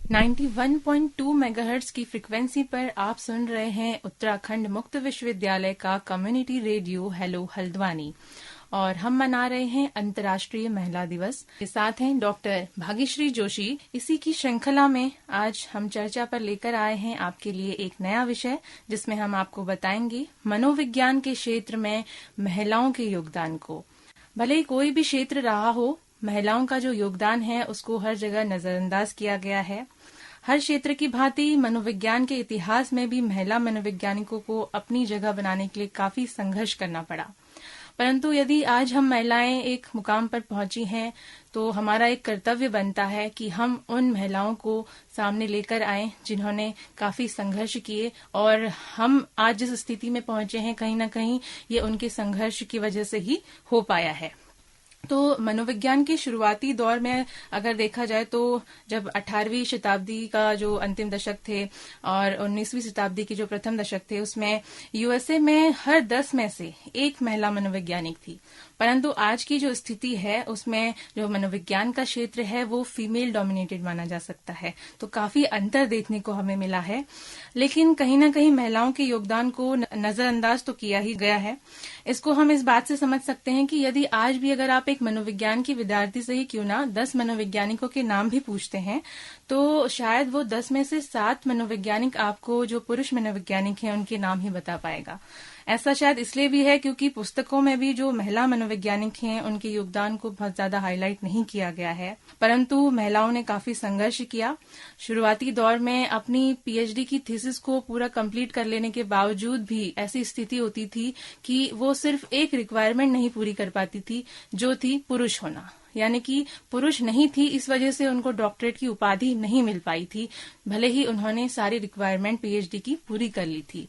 91.2 megahertz की frequency पर आप सुन रहे हैं उत्तराखंड मुक्त विश्वविद्यालय का कम्युनिटी रेडियो हेलो हल्द्वानी और हम मना रहे हैं अंतर्राष्ट्रीय महिला दिवस। के साथ हैं डॉक्टर भाग्यश्री जोशी। इसी की श्रृंखला में आज हम चर्चा पर लेकर आए हैं आपके लिए एक नया विषय, जिसमें हम आपको बताएंगे मनोविज्ञान के क्षेत्र में महिलाओं के योगदान को। भले ही कोई भी क्षेत्र रहा हो, महिलाओं का जो योगदान है उसको हर जगह नजरअंदाज किया गया है। हर क्षेत्र की भांति मनोविज्ञान के इतिहास में भी महिला मनोवैज्ञानिकों को अपनी जगह बनाने के लिए काफी संघर्ष करना पड़ा। परंतु यदि आज हम महिलाएं एक मुकाम पर पहुंची हैं, तो हमारा एक कर्तव्य बनता है कि हम उन महिलाओं को सामने लेकर आएं जिन्होंने काफी संघर्ष किए, और हम आज जिस स्थिति में पहुंचे हैं कहीं न कहीं ये उनके संघर्ष की वजह से ही हो पाया है। तो मनोविज्ञान के शुरुआती दौर में अगर देखा जाए तो जब 18वीं शताब्दी का जो अंतिम दशक थे और 19वीं शताब्दी के जो प्रथम दशक थे, उसमें यूएसए में हर 10 में से एक महिला मनोवैज्ञानिक थी। परंतु आज की जो स्थिति है उसमें जो मनोविज्ञान का क्षेत्र है वो फीमेल डोमिनेटेड माना जा सकता है। तो काफी अंतर देखने को हमें मिला है, लेकिन कहीं ना कहीं महिलाओं के योगदान को नजरअंदाज तो किया ही गया है। इसको हम इस बात से समझ सकते हैं कि यदि आज भी अगर आप एक मनोविज्ञान के विद्यार्थी से ही क्यों ना 10 मनोवैज्ञानिकों के नाम भी पूछते हैं, तो शायद वो 10 में से 7 मनोवैज्ञानिक आपको जो पुरुष मनोवैज्ञानिक हैं उनके नाम ही बता पाएगा। ऐसा शायद इसलिए भी है क्योंकि पुस्तकों में भी जो महिला मनोवैज्ञानिक हैं उनके योगदान को बहुत ज्यादा हाईलाइट नहीं किया गया है। परंतु महिलाओं ने काफी संघर्ष किया। शुरुआती दौर में अपनी पीएचडी की थीसिस को पूरा कंप्लीट कर लेने के बावजूद भी ऐसी स्थिति होती थी कि वो सिर्फ एक रिक्वायरमेंट नहीं पूरी कर पाती थी, जो थी पुरुष होना। यानी कि पुरुष नहीं थी, इस वजह से उनको डॉक्टरेट की उपाधि नहीं मिल पाई थी, भले ही उन्होंने सारी रिक्वायरमेंट पीएचडी की पूरी कर ली थी।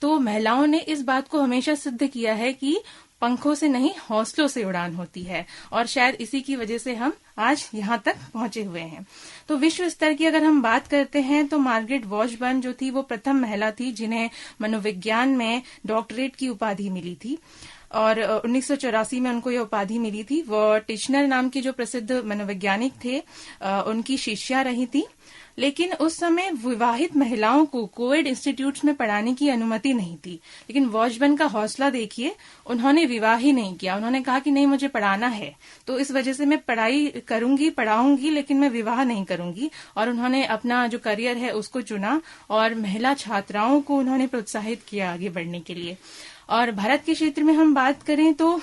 तो महिलाओं ने इस बात को हमेशा सिद्ध किया है कि पंखों से नहीं हौसलों से उड़ान होती है, और शायद इसी की वजह से हम आज यहाँ तक पहुंचे हुए हैं। तो विश्व स्तर की अगर हम बात करते हैं तो मार्गरेट वॉशबर्न जो थी वो प्रथम महिला थी जिन्हें मनोविज्ञान में डॉक्टरेट की उपाधि मिली थी, और 1984 में उनको यह उपाधि मिली थी। वो टिचनर नाम के जो प्रसिद्ध मनोवैज्ञानिक थे उनकी शिष्या रही थी। लेकिन उस समय विवाहित महिलाओं को कोविड इंस्टीट्यूट्स में पढ़ाने की अनुमति नहीं थी। लेकिन वॉशबर्न का हौसला देखिए, उन्होंने विवाह ही नहीं किया। उन्होंने कहा कि नहीं, मुझे पढ़ाना है, तो इस वजह से मैं पढ़ाई करूंगी, पढ़ाऊंगी, लेकिन मैं विवाह नहीं करूंगी। और उन्होंने अपना जो करियर है उसको चुना और महिला छात्राओं को उन्होंने प्रोत्साहित किया आगे बढ़ने के लिए। और भारत के क्षेत्र में हम बात करें तो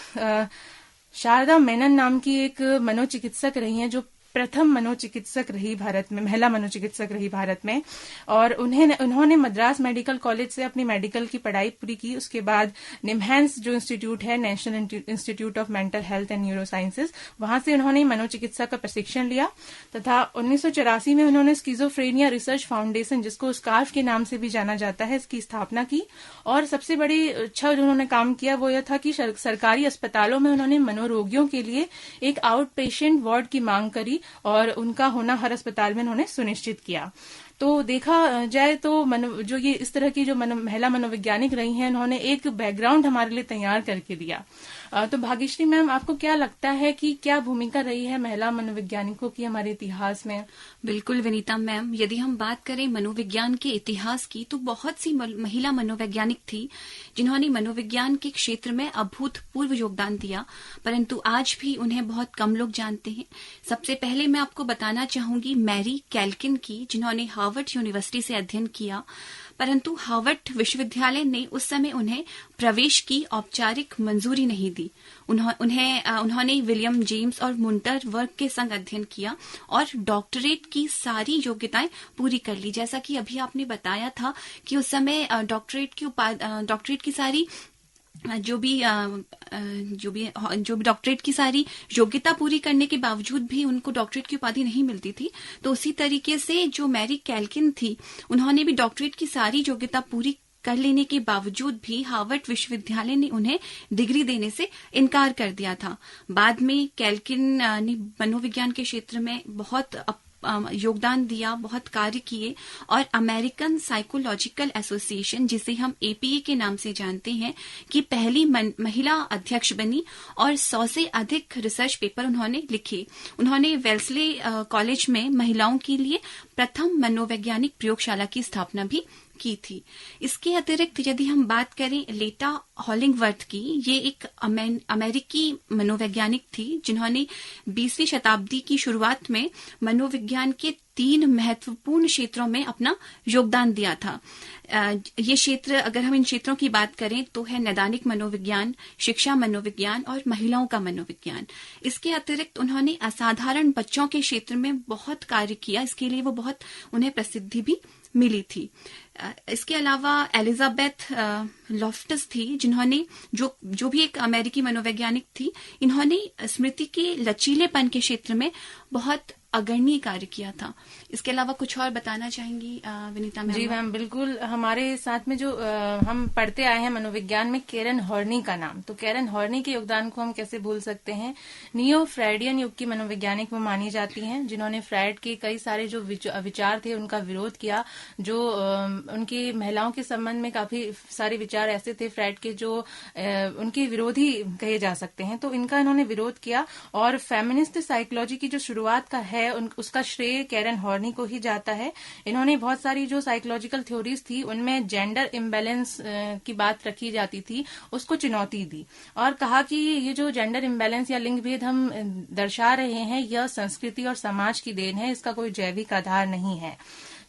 शारदा मेनन नाम की एक मनोचिकित्सक रही हैं, जो प्रथम मनोचिकित्सक रही भारत में, महिला मनोचिकित्सक रही भारत में। और उन्होंने मद्रास मेडिकल कॉलेज से अपनी मेडिकल की पढ़ाई पूरी की। उसके बाद निमहैंस जो इंस्टीट्यूट है, national institute of mental health and neuro sciences, वहां से उन्होंने मनोचिकित्सा का प्रशिक्षण लिया तथा 1984 में उन्होंने स्किजोफ्रेनिया रिसर्च फाउंडेशन, जिसको स्कार्फ के नाम से भी जाना जाता है, इसकी स्थापना की। और सबसे बड़ी अच्छा जो उन्होंने काम किया वो यह था कि सरकारी अस्पतालों में उन्होंने मनोरोगियों के लिए एक आउट पेशेंट वार्ड की मांग करी और उनका होना हर अस्पताल में उन्होंने सुनिश्चित किया। तो देखा जाए तो जो ये इस तरह की जो महिला मनोवैज्ञानिक रही हैं, उन्होंने एक बैकग्राउंड हमारे लिए तैयार करके दिया। तो भाग्यश्री मैम, आपको क्या लगता है कि क्या भूमिका रही है महिला मनोवैज्ञानिकों की हमारे इतिहास में? बिल्कुल विनीता मैम, यदि हम बात करें मनोविज्ञान के इतिहास की तो बहुत सी महिला मनोवैज्ञानिक थी जिन्होंने मनोविज्ञान के क्षेत्र में अभूतपूर्व योगदान दिया, परंतु आज भी उन्हें बहुत कम लोग जानते हैं। सबसे पहले मैं आपको बताना चाहूंगी मैरी कैल्किन की, जिन्होंने हार्वर्ड यूनिवर्सिटी से अध्ययन किया, परंतु हार्वर्ड विश्वविद्यालय ने उस समय उन्हें प्रवेश की औपचारिक मंजूरी नहीं दी। उन्होंने विलियम जेम्स और मुंटर वर्क के संग अध्ययन किया और डॉक्टरेट की सारी योग्यताएं पूरी कर ली। जैसा कि अभी आपने बताया था कि उस समय डॉक्टरेट की सारी जो भी डॉक्टरेट की सारी योग्यता पूरी करने के बावजूद भी उनको डॉक्टरेट की उपाधि नहीं मिलती थी। तो उसी तरीके से जो मैरी कैल्किन थी, उन्होंने भी डॉक्टरेट की सारी योग्यता पूरी कर लेने के बावजूद भी हार्वर्ड विश्वविद्यालय ने उन्हें डिग्री देने से इनकार कर दिया था। बाद में कैल्किन ने मनोविज्ञान के क्षेत्र में बहुत योगदान दिया, बहुत कार्य किए और अमेरिकन साइकोलॉजिकल एसोसिएशन, जिसे हम APA के नाम से जानते हैं, की पहली महिला अध्यक्ष बनी और 100 से अधिक रिसर्च पेपर उन्होंने लिखे। उन्होंने वेल्सले कॉलेज में महिलाओं के लिए प्रथम मनोवैज्ञानिक प्रयोगशाला की स्थापना भी की थी। इसके अतिरिक्त यदि हम बात करें लेटा हॉलिंगवर्थ की, ये एक अमेरिकी मनोवैज्ञानिक थी जिन्होंने 20वीं शताब्दी की शुरुआत में मनोविज्ञान के 3 महत्वपूर्ण क्षेत्रों में अपना योगदान दिया था। ये क्षेत्र, अगर हम इन क्षेत्रों की बात करें तो है नैदानिक मनोविज्ञान, शिक्षा मनोविज्ञान और महिलाओं का मनोविज्ञान। इसके अतिरिक्त उन्होंने असाधारण बच्चों के क्षेत्र में बहुत कार्य किया, इसके लिए वो बहुत उन्हें प्रसिद्धि भी मिली थी। इसके अलावा एलिजाबेथ लॉफ्टस थी, जिन्होंने जो भी एक अमेरिकी मनोवैज्ञानिक थी, इन्होंने स्मृति के लचीलेपन के क्षेत्र में बहुत अग्रणी कार्य किया था। इसके अलावा कुछ और बताना चाहेंगी विनीता मैम? जी मैम, बिल्कुल। हमारे साथ में जो हम पढ़ते आए हैं मनोविज्ञान में केरन हॉर्नी का नाम, तो केरन हॉर्नी के योगदान को हम कैसे भूल सकते हैं। नियो फ्राइडियन युग की मनोवैज्ञानिक वो मानी जाती हैं, जिन्होंने फ्राइड के कई सारे जो विचार थे उनका विरोध किया। जो उनकी महिलाओं के संबंध में काफी सारे विचार ऐसे थे फ्राइड के जो उनके विरोधी कहे जा सकते हैं, तो इनका इन्होंने विरोध किया। और फेमिनिस्ट साइकोलॉजी की जो शुरुआत का है उसका श्रेय केरन हॉर्नी को ही जाता है। इन्होंने बहुत सारी जो साइकोलॉजिकल थ्योरीज थी उनमें जेंडर इम्बैलेंस की बात रखी जाती थी, उसको चुनौती दी और कहा कि ये जो जेंडर इम्बैलेंस या लिंग भेद हम दर्शा रहे हैं, यह संस्कृति और समाज की देन है, इसका कोई जैविक आधार नहीं है।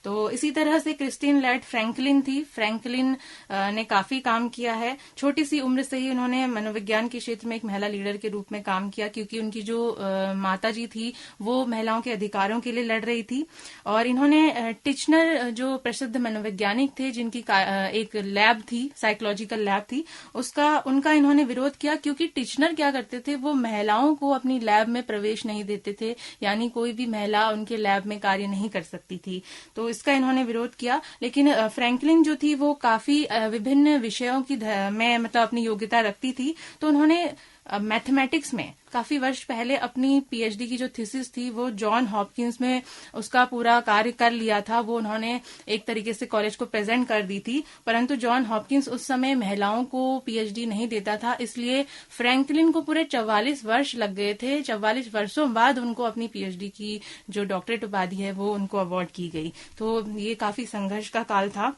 तो इसी तरह से क्रिस्टीन लैड फ्रैंकलिन थी। फ्रैंकलिन ने काफी काम किया है। छोटी सी उम्र से ही उन्होंने मनोविज्ञान के क्षेत्र में एक महिला लीडर के रूप में काम किया, क्योंकि उनकी जो माता जी थी वो महिलाओं के अधिकारों के लिए लड़ रही थी। और इन्होंने टिचनर, जो प्रसिद्ध मनोवैज्ञानिक थे जिनकी एक लैब थी, साइकोलॉजिकल लैब थी, उनका इन्होंने विरोध किया, क्योंकि टिचनर क्या करते थे, वो महिलाओं को अपनी लैब में प्रवेश नहीं देते थे, यानी कोई भी महिला उनके लैब में कार्य नहीं कर सकती थी। तो इसका इन्होंने विरोध किया। लेकिन फ्रैंकलिन जो थी वो काफी विभिन्न विषयों की में मतलब अपनी योग्यता रखती थी, तो उन्होंने मैथमेटिक्स में काफी वर्ष पहले अपनी पीएचडी की जो थीसिस थी वो जॉन हॉपकिंस में उसका पूरा कार्य कर लिया था। वो उन्होंने एक तरीके से कॉलेज को प्रेजेंट कर दी थी, परंतु जॉन हॉपकिंस उस समय महिलाओं को पीएचडी नहीं देता था, इसलिए फ्रैंकलिन को पूरे 44 वर्ष लग गए थे। 44 वर्षों बाद उनको अपनी पीएचडी की जो डॉक्टरेट उपाधि है वो उनको अवार्ड की गई। तो ये काफी संघर्ष का काल था।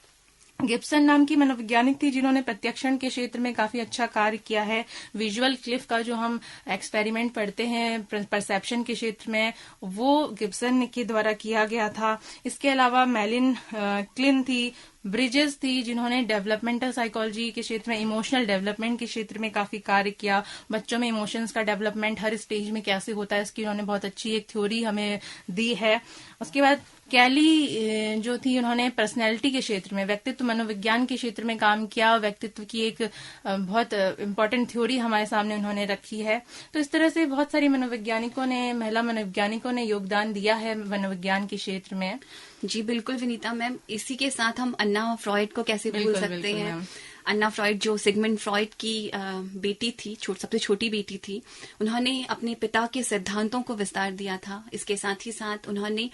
गिब्सन नाम की मनोवैज्ञानिक थी जिन्होंने प्रत्यक्षण के क्षेत्र में काफी अच्छा कार्य किया है। विजुअल क्लिफ का जो हम एक्सपेरिमेंट पढ़ते हैं परसेप्शन के क्षेत्र में, वो गिब्सन के द्वारा किया गया था। इसके अलावा मेलिन क्लिन थी, ब्रिजेस थी, जिन्होंने डेवलपमेंटल साइकोलॉजी के क्षेत्र में, इमोशनल डेवलपमेंट के क्षेत्र में काफी कार्य किया। बच्चों में इमोशंस का डेवलपमेंट हर स्टेज में कैसे होता है, इसकी उन्होंने बहुत अच्छी एक थ्योरी हमें दी है। उसके बाद कैली जो थी, उन्होंने पर्सनैलिटी के क्षेत्र में, व्यक्तित्व मनोविज्ञान के क्षेत्र में काम किया। व्यक्तित्व की एक बहुत इम्पोर्टेंट थ्योरी हमारे सामने उन्होंने रखी है। तो इस तरह से बहुत सारी मनोवैज्ञानिकों ने, महिला मनोवैज्ञानिकों ने योगदान दिया है मनोविज्ञान के क्षेत्र में। जी बिल्कुल विनीता मैम, इसी के साथ हम अन्ना फ्रॉइड को कैसे भूल सकते हैं। अन्ना फ्रॉइड जो सिगमंड फ्रॉइड की बेटी थी, सबसे छोटी बेटी थी, उन्होंने अपने पिता के सिद्धांतों को विस्तार दिया था। इसके साथ ही साथ उन्होंने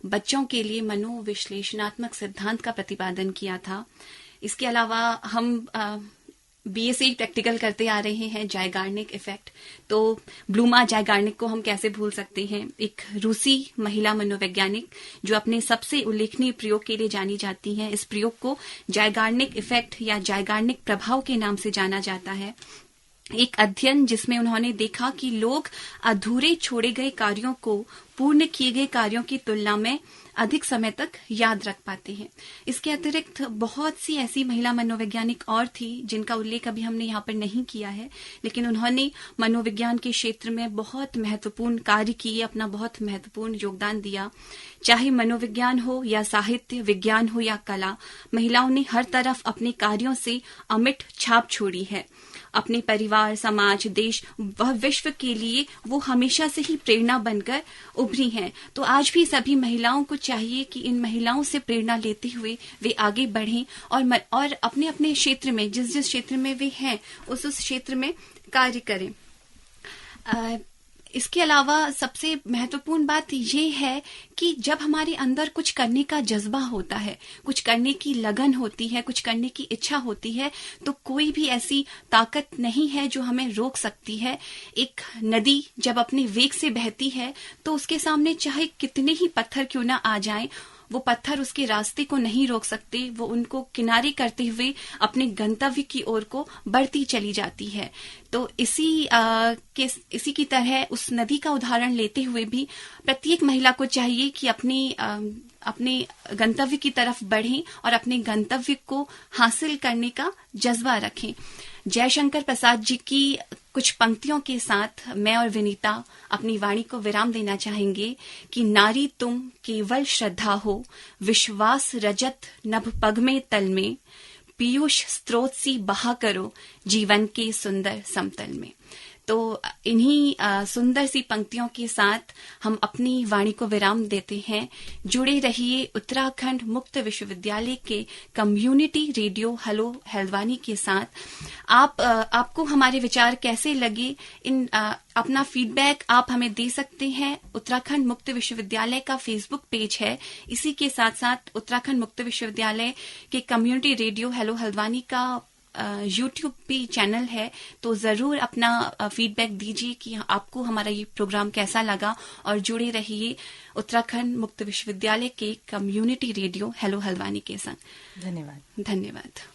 बच्चों के लिए मनोविश्लेषणात्मक सिद्धांत का प्रतिपादन किया था। इसके अलावा हम बीएससी प्रैक्टिकल करते आ रहे हैं जायगार्निक इफेक्ट, तो ब्लूमा जायगार्निक को हम कैसे भूल सकते हैं। एक रूसी महिला मनोवैज्ञानिक जो अपने सबसे उल्लेखनीय प्रयोग के लिए जानी जाती हैं। इस प्रयोग को जायगार्निक इफेक्ट या जायगार्निक प्रभाव के नाम से जाना जाता है। एक अध्ययन जिसमें उन्होंने देखा कि लोग अधूरे छोड़े गए कार्यों को पूर्ण किए गए कार्यों की तुलना में अधिक समय तक याद रख पाते हैं। इसके अतिरिक्त बहुत सी ऐसी महिला मनोवैज्ञानिक और थी जिनका उल्लेख अभी हमने यहाँ पर नहीं किया है, लेकिन उन्होंने मनोविज्ञान के क्षेत्र में बहुत महत्वपूर्ण कार्य किए, अपना बहुत महत्वपूर्ण योगदान दिया। चाहे मनोविज्ञान हो या साहित्य, विज्ञान हो या कला, महिलाओं ने हर तरफ अपने कार्यों से अमिट छाप छोड़ी है। अपने परिवार, समाज, देश व विश्व के लिए वो हमेशा से ही प्रेरणा बनकर उभरी हैं। तो आज भी सभी महिलाओं को चाहिए कि इन महिलाओं से प्रेरणा लेते हुए वे आगे बढ़ें और अपने अपने क्षेत्र में, जिस क्षेत्र में वे हैं उस क्षेत्र में कार्य करें। इसके अलावा सबसे महत्वपूर्ण बात ये है कि जब हमारे अंदर कुछ करने का जज्बा होता है, कुछ करने की लगन होती है, कुछ करने की इच्छा होती है, तो कोई भी ऐसी ताकत नहीं है जो हमें रोक सकती है। एक नदी जब अपने वेग से बहती है तो उसके सामने चाहे कितने ही पत्थर क्यों ना आ जाएं, वो पत्थर उसके रास्ते को नहीं रोक सकते। वो उनको किनारे करते हुए अपने गंतव्य की ओर को बढ़ती चली जाती है। तो इसी की तरह उस नदी का उदाहरण लेते हुए भी प्रत्येक महिला को चाहिए कि अपने गंतव्य की तरफ बढ़ें और अपने गंतव्य को हासिल करने का जज्बा रखें। जयशंकर प्रसाद जी की कुछ पंक्तियों के साथ मैं और विनीता अपनी वाणी को विराम देना चाहेंगे कि नारी तुम केवल श्रद्धा हो, विश्वास रजत नभ पग में तल में, पीयूष स्रोत सी बहा करो जीवन के सुंदर समतल में। तो इन्हीं सुंदर सी पंक्तियों के साथ हम अपनी वाणी को विराम देते हैं। जुड़े रहिए उत्तराखंड मुक्त विश्वविद्यालय के कम्युनिटी रेडियो हेलो हल्द्वानी के साथ। आपको हमारे विचार कैसे लगे, अपना फीडबैक आप हमें दे सकते हैं। उत्तराखंड मुक्त विश्वविद्यालय का फेसबुक पेज है, इसी के साथ साथ उत्तराखंड मुक्त विश्वविद्यालय के कम्युनिटी रेडियो हेलो हल्द्वानी का यूट्यूब भी चैनल है। तो जरूर अपना फीडबैक दीजिए कि आपको हमारा ये प्रोग्राम कैसा लगा, और जुड़े रहिए उत्तराखंड मुक्त विश्वविद्यालय के कम्युनिटी रेडियो हेलो हल्द्वानी के संग। धन्यवाद। धन्यवाद।